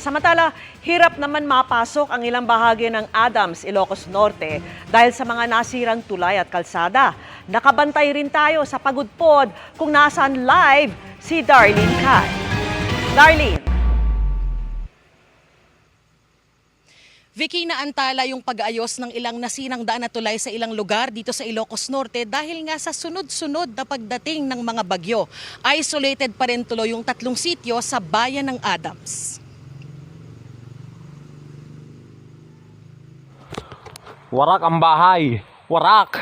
Samantala, hirap naman mapasok ang ilang bahagi ng Adams, Ilocos Norte dahil sa mga nasirang tulay at kalsada. Nakabantay rin tayo sa pagudpod kung nasaan live si Darlene Kai. Darlene. Vicky, naantala yung pag-aayos ng ilang nasirang daan at tulay sa ilang lugar dito sa Ilocos Norte dahil nga sa sunod-sunod na pagdating ng mga bagyo. Isolated pa rin tuloy yung 3 sityo sa bayan ng Adams. Warak ang bahay. Warak.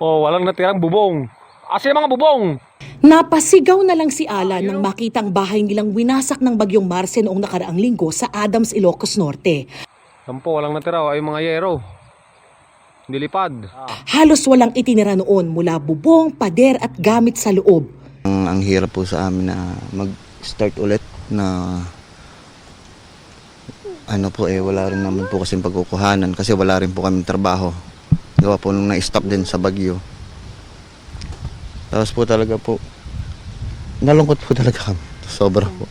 Oh, walang natirang bubong. Asan yung mga bubong? Napasigaw na lang si Ala nang makita ang bahay nilang winasak ng bagyong Marce noong nakaraang linggo sa Adams, Ilocos Norte. Sampo, walang natira. Ay mga yero. Nilipad. Halos walang itinira noon mula bubong, pader at gamit sa loob. Ang hirap po sa amin na mag-start ulit na wala rin naman po kasing pagkukuhanan kasi wala rin po kaming trabaho. Gawa po nung na-stop din sa bagyo. Tapos po talaga po, nalungkot po talaga kami. Sobra po.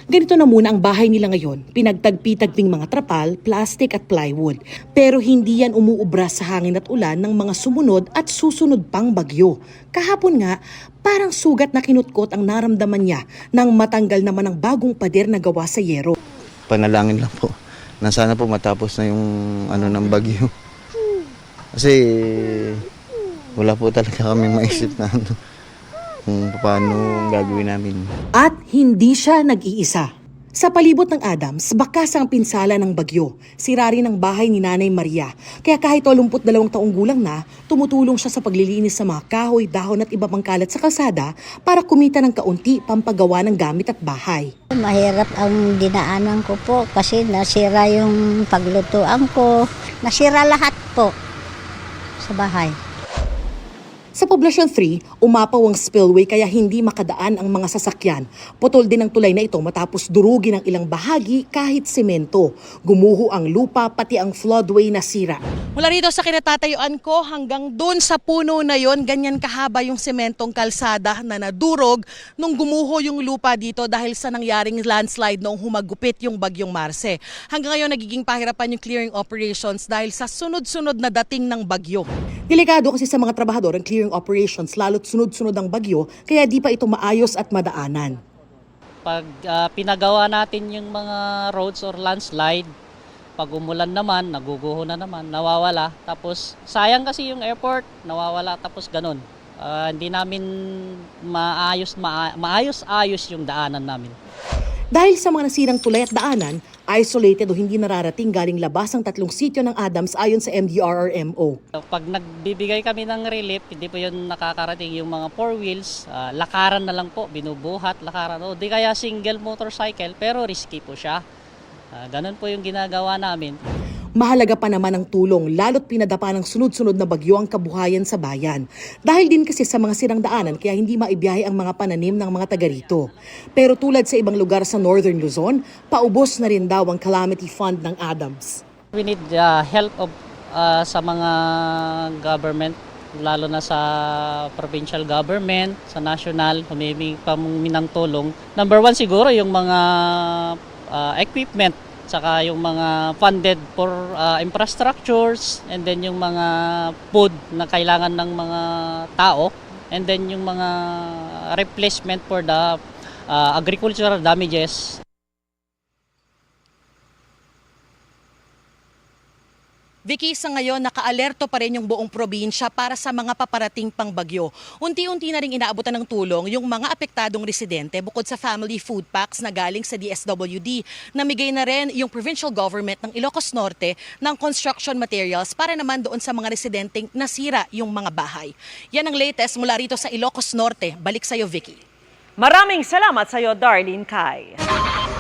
Ganito na muna ang bahay nila ngayon, pinagtagpi-tagping mga trapal, plastic at plywood. Pero hindi yan umuubra sa hangin at ulan ng mga sumunod at susunod pang bagyo. Kahapon nga, parang sugat na kinutkot ang naramdaman niya nang matanggal naman ang bagong pader na gawa sa yero. Panalangin lang po na sana po matapos na yung ng bagyo. Kasi wala po talaga kami maisip na kung paano gagawin namin. At hindi siya nag-iisa. Sa palibot ng Adams, bakas ang pinsala ng bagyo. Sira rin ang bahay ni Nanay Maria. Kaya kahit 82 taong gulang na, tumutulong siya sa paglilinis sa mga kahoy, dahon at iba pang kalat sa kalsada para kumita ng kaunti pampagawa ng gamit at bahay. Mahirap ang dinaanan ko po kasi nasira yung paglutuan ko. Nasira lahat po sa bahay. Sa Poblacion 3, umapaw ang spillway kaya hindi makadaan ang mga sasakyan. Putol din ang tulay na ito matapos durugin ang ilang bahagi kahit semento. Gumuho ang lupa pati ang floodway na sira. Mula rito sa kinatatayuan ko hanggang doon sa puno na yon, ganyan kahaba yung sementong kalsada na nadurog nung gumuho yung lupa dito dahil sa nangyaring landslide noong humagupit yung bagyong Marce. Hanggang ngayon nagiging pahirapan yung clearing operations dahil sa sunod-sunod na dating ng bagyo. Delikado kasi sa mga trabahador ang clearing operations lalo't sunod-sunod ang bagyo kaya di pa ito maayos at madaanan. Pag pinagawa natin yung mga roads or landslide, pag umulan naman, naguguho na naman, nawawala. Tapos sayang kasi yung airport, nawawala tapos ganun. Hindi namin maayos yung daanan namin. Dahil sa mga nasirang tulay at daanan, isolated o hindi nararating galing labas ang 3 sityo ng Adams ayon sa MDRRMO. Pag nagbibigay kami ng relief, hindi po yun nakakarating yung mga 4 wheels, lakaran na lang po, binubuhat, lakaran. O di kaya single motorcycle pero risky po siya. Ganun po yung ginagawa namin. Mahalaga pa naman ang tulong lalo't pinadapa ng sunod-sunod na bagyo ang kabuhayan sa bayan. Dahil din kasi sa mga sirang daanan kaya hindi maibiyahe ang mga pananim ng mga taga rito. Pero tulad sa ibang lugar sa Northern Luzon, paubos na rin daw ang calamity fund ng Adams. We need help of, sa mga government, lalo na sa provincial government, sa national, humihingi pa ng tulong. Number 1 siguro yung mga equipment, saka yung mga funded for infrastructures, and then yung mga food na kailangan ng mga tao, and then yung mga replacement for the agricultural damages. Vicky, sa ngayon nakaalerto pa rin yung buong probinsya para sa mga paparating pang bagyo. Unti-unti na rin inaabutan ng tulong yung mga apektadong residente bukod sa family food packs na galing sa DSWD. Namigay na rin yung provincial government ng Ilocos Norte ng construction materials para naman doon sa mga residenteng nasira yung mga bahay. Yan ang latest mula rito sa Ilocos Norte. Balik sa'yo, Vicky. Maraming salamat sa iyo, Darlene Kai.